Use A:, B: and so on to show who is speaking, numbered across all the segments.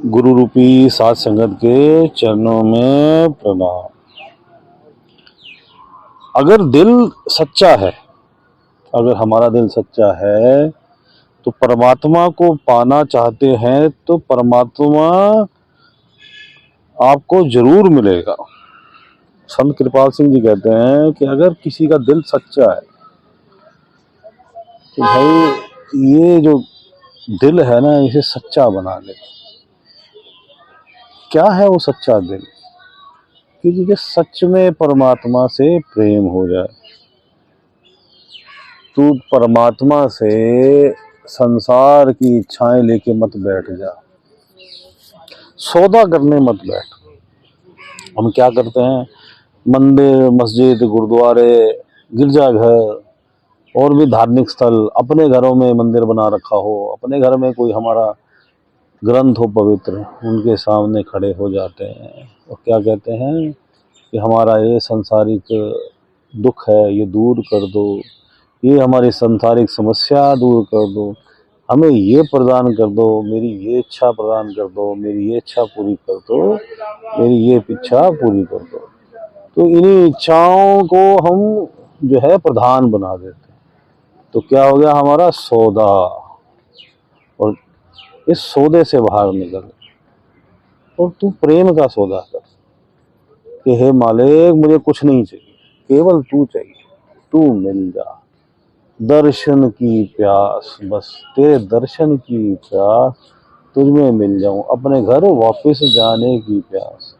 A: गुरु रूपी साध संगत के चरणों में प्रणाम। अगर दिल सच्चा है, अगर हमारा दिल सच्चा है तो परमात्मा को पाना चाहते हैं तो परमात्मा आपको जरूर मिलेगा। संत कृपाल सिंह जी कहते हैं कि अगर किसी का दिल सच्चा है तो भाई ये जो दिल है ना, इसे सच्चा बना ले। क्या है वो सच्चा दिल? कि तुझे सच में परमात्मा से प्रेम हो जाए, तू परमात्मा से संसार की इच्छाएं लेके मत बैठ जा, सौदा करने मत बैठ। हम क्या करते हैं, मंदिर, मस्जिद, गुरुद्वारे, गिरजाघर और भी धार्मिक स्थल, अपने घरों में मंदिर बना रखा हो, अपने घर में कोई हमारा ग्रंथ हो पवित्र, उनके सामने खड़े हो जाते हैं और क्या कहते हैं कि हमारा ये सांसारिक दुख है ये दूर कर दो, ये हमारी सांसारिक समस्या दूर कर दो, हमें ये प्रदान कर दो, मेरी ये इच्छा प्रदान कर दो, मेरी ये इच्छा पूरी कर दो, मेरी ये इच्छा पूरी कर दो। तो इन्हीं इच्छाओं को हम जो है प्रधान बना देते हैं। तो क्या हो गया हमारा सौदा। और इस सौदे से बाहर निकल और तू प्रेम का सौदा कर कि हे मालिक, मुझे कुछ नहीं चाहिए, केवल तू चाहिए, तू मिल जा। दर्शन की प्यास, बस तेरे दर्शन की प्यास, तुझमें मिल जाऊं, अपने घर वापस जाने की प्यास।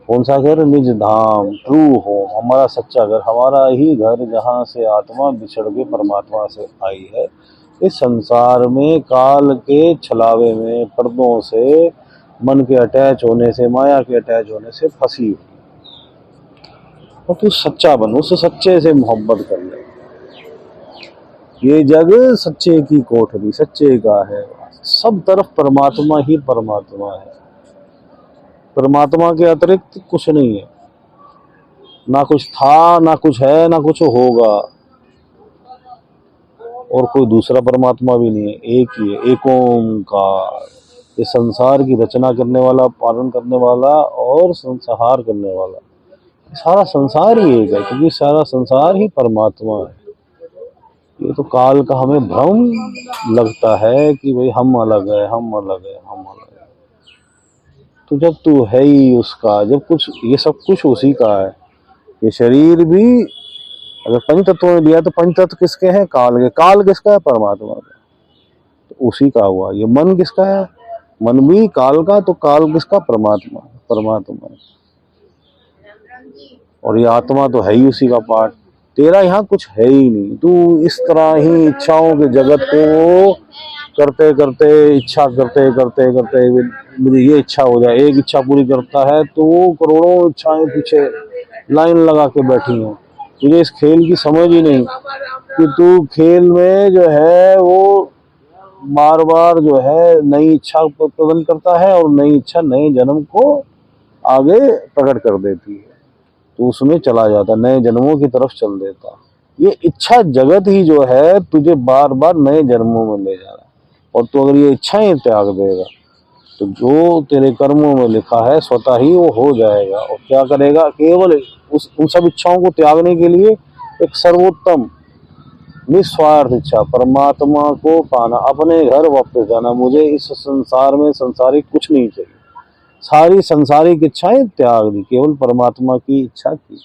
A: कौन सा घर? निज धाम, ट्रू होम, हमारा सच्चा घर, हमारा ही घर जहाँ से आत्मा बिछड़ के परमात्मा से आई है। इस संसार में काल के छलावे में, पर्दों से, मन के अटैच होने से, माया के अटैच होने से फंसी। और तू सच्चा बन, उस सच्चे से मोहब्बत कर ले। ये जग सच्चे की कोठरी, सच्चे का है, सब तरफ परमात्मा ही परमात्मा है। परमात्मा के अतिरिक्त कुछ नहीं है, ना कुछ था, ना कुछ है, ना कुछ होगा, और कोई दूसरा परमात्मा भी नहीं है। एक ही है, एक ओंकार। ये संसार की रचना करने वाला, पालन करने वाला और संहार करने वाला, सारा संसार ही एक है, क्योंकि सारा संसार ही परमात्मा है। ये तो काल का हमें भ्रम लगता है कि भाई हम अलग है, हम अलग है, हम अलग है। तो जब तू है ही उसका, जब कुछ ये सब कुछ उसी का है, ये शरीर भी अगर पंच तत्वों में लिया तो पंच तत्व किसके हैं? काल के। काल किसका है? परमात्मा का। तो उसी का हुआ। ये मन किसका है? मन भी काल का। तो काल किसका? परमात्मा, परमात्मा। और ये आत्मा तो है ही उसी का पार्ट। तेरा यहाँ कुछ है ही नहीं। तू इस तरह ही इच्छाओं के जगत को करते करते, इच्छा करते करते करते, मुझे ये इच्छा हो जाए, एक इच्छा पूरी करता है तो वो करोड़ों इच्छाएं पीछे लाइन लगा के बैठी हैं। तुझे इस खेल की समझ ही नहीं कि तू खेल में जो है वो बार बार जो है नई इच्छा प्रदान करता है और नई इच्छा नए जन्म को आगे प्रकट कर देती है। तो उसमें चला जाता, नए जन्मों की तरफ चल देता। ये इच्छा जगत ही जो है तुझे बार बार नए जन्मों में ले जा रहा है। और तू अगर ये इच्छाएं त्याग देगा तो जो तेरे कर्मों में लिखा है स्वतः ही वो हो जाएगा। और क्या करेगा? केवल उन सब इच्छाओं को त्यागने के लिए एक सर्वोत्तम निस्वार्थ इच्छा, परमात्मा को पाना, अपने घर वापस जाना। मुझे इस संसार में संसारिक कुछ नहीं चाहिए, सारी संसारिक इच्छाएं त्याग दी, केवल परमात्मा की इच्छा की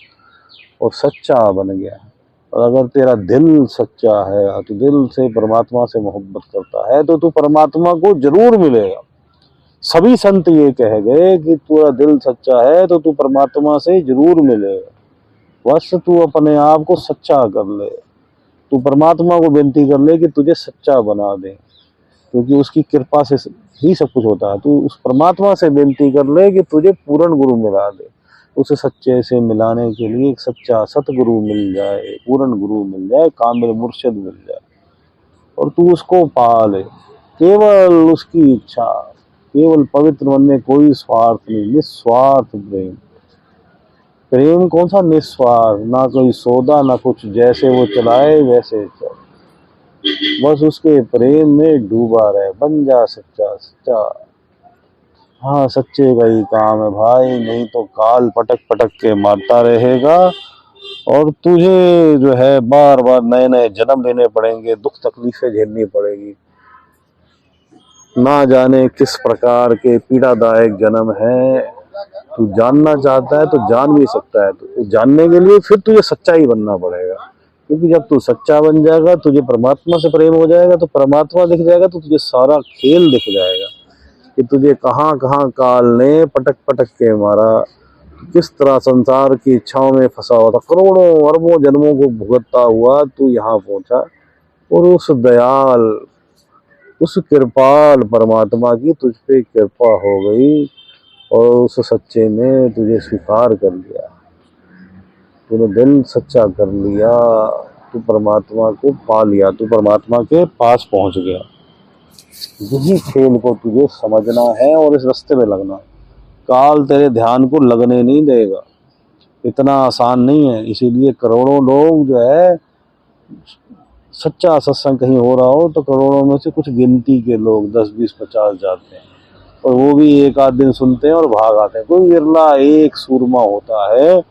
A: और सच्चा बन गया। और अगर तेरा दिल सच्चा है तो दिल से परमात्मा से मोहब्बत करता है तो तू परमात्मा को जरूर मिलेगा। सभी संत ये कह गए कि तेरा दिल सच्चा है तो तू परमात्मा से जरूर मिलेगा। बस तू अपने आप को सच्चा कर ले, तू परमात्मा को विनती कर ले कि तुझे सच्चा बना दे, क्योंकि उसकी कृपा से ही सब कुछ होता है। तू उस परमात्मा से विनती कर ले कि तुझे पूर्ण गुरु मिला दे। उसे सच्चे से मिलाने के लिए एक सच्चा सतगुरु मिल जाए, पूर्ण गुरु मिल जाए, कामिल मुर्शिद मिल जाए और तू उसको पा ले। केवल उसकी इच्छा, केवल पवित्र मन में कोई स्वार्थ नहीं, निस्वार्थ प्रेम। प्रेम कौन सा निस्वार्थ? ना कोई सौदा, ना कुछ, जैसे वो चलाए वैसे चल, बस उसके प्रेम में डूबा रहे, बन जा सच्चा सच्चा। हाँ, सच्चे का ही काम है भाई, नहीं तो काल पटक पटक के मारता रहेगा और तुझे जो है बार बार नए नए जन्म लेने पड़ेंगे, दुख तकलीफें झेलनी पड़ेगी। ना जाने किस प्रकार के पीड़ादायक जन्म है। तू जानना चाहता है तो जान भी सकता है, तो जानने के लिए फिर तुझे सच्चा ही बनना पड़ेगा, क्योंकि जब तू सच्चा बन जाएगा, तुझे परमात्मा से प्रेम हो जाएगा, तो परमात्मा दिख जाएगा, तो तुझे सारा खेल दिख जाएगा कि तुझे कहाँ कहाँ काल ने पटक पटक के मारा, किस तरह संसार की इच्छाओं में फंसा हुआ था, करोड़ों अरबों जन्मों को भुगतता हुआ तू यहाँ पहुंचा। और उस दयाल, उस कृपाल परमात्मा की तुझ पे कृपा हो गई और उस सच्चे ने तुझे स्वीकार कर लिया, तूने दिल सच्चा कर लिया, तू परमात्मा को पा लिया, तू परमात्मा के पास पहुंच गया। यही खेल को तुझे समझना है और इस रास्ते में लगना है। काल तेरे ध्यान को लगने नहीं देगा, इतना आसान नहीं है। इसीलिए करोड़ों लोग जो है, सच्चा सत्संग कहीं हो रहा हो तो करोड़ों में से कुछ गिनती के लोग 10, 20, 50 जाते हैं, और वो भी एक आध दिन सुनते हैं और भाग आते हैं। कोई विरला एक सूरमा होता है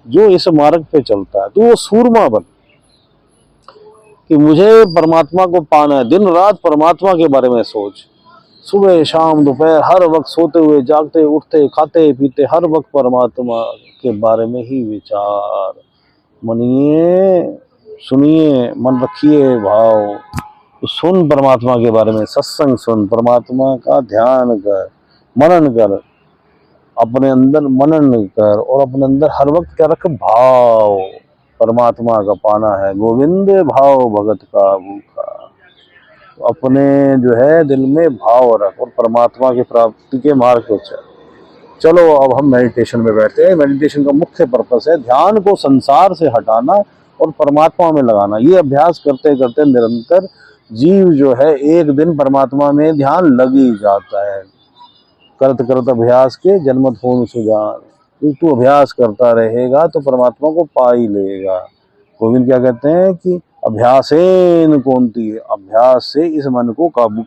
A: जो इस मार्ग पे चलता है। तो वो सूरमा बन कि मुझे परमात्मा को पाना है, दिन रात परमात्मा के बारे में सोच, सुबह शाम दोपहर हर वक्त, सोते हुए जागते उठते खाते पीते हर वक्त परमात्मा के बारे में ही विचार। मनिए, सुनिए, मन रखिए भाव, तो सुन परमात्मा के बारे में, सत्संग सुन, परमात्मा का ध्यान कर, मनन कर, अपने अंदर मनन कर, और अपने अंदर हर वक्त क्या रख, भाव परमात्मा का पाना है। गोविंद भाव भगत का भूखा, तो अपने जो है दिल में भाव रख और परमात्मा की प्राप्ति के मार्ग पे चल। चलो अब हम मेडिटेशन में बैठते हैं। मेडिटेशन का मुख्य पर्पस है ध्यान को संसार से हटाना और परमात्मा में लगाना। ये अभ्यास करते करते निरंतर जीव जो है एक दिन परमात्मा में ध्यान लग ही जाता है। करत करत अभ्यास के जन्मत होन सुजान, तू अभ्यास करता रहेगा तो परमात्मा को पा ही लेगा। गोविंद क्या कहते हैं कि अभ्यासेन कौंती, अभ्यास से इस मन को काबू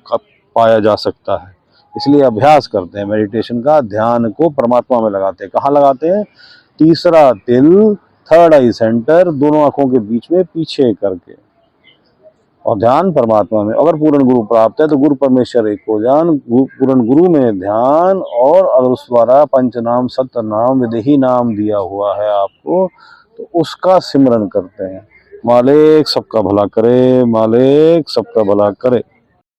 A: पाया जा सकता है। इसलिए अभ्यास करते हैं मेडिटेशन का, ध्यान को परमात्मा में लगाते हैं। कहाँ लगाते हैं? तीसरा तिल, थर्ड आई सेंटर, दोनों आंखों के बीच में पीछे करके, और ध्यान परमात्मा में। अगर पूर्ण गुरु प्राप्त है तो गुरु परमेश्वर एक हो जान, पूर्ण गुरु में ध्यान, और अगर उस द्वारा पंच नाम सत्य नाम विदेही नाम दिया हुआ है आपको, तो उसका सिमरन करते हैं। मालिक सबका भला करे, मालिक सबका भला करे।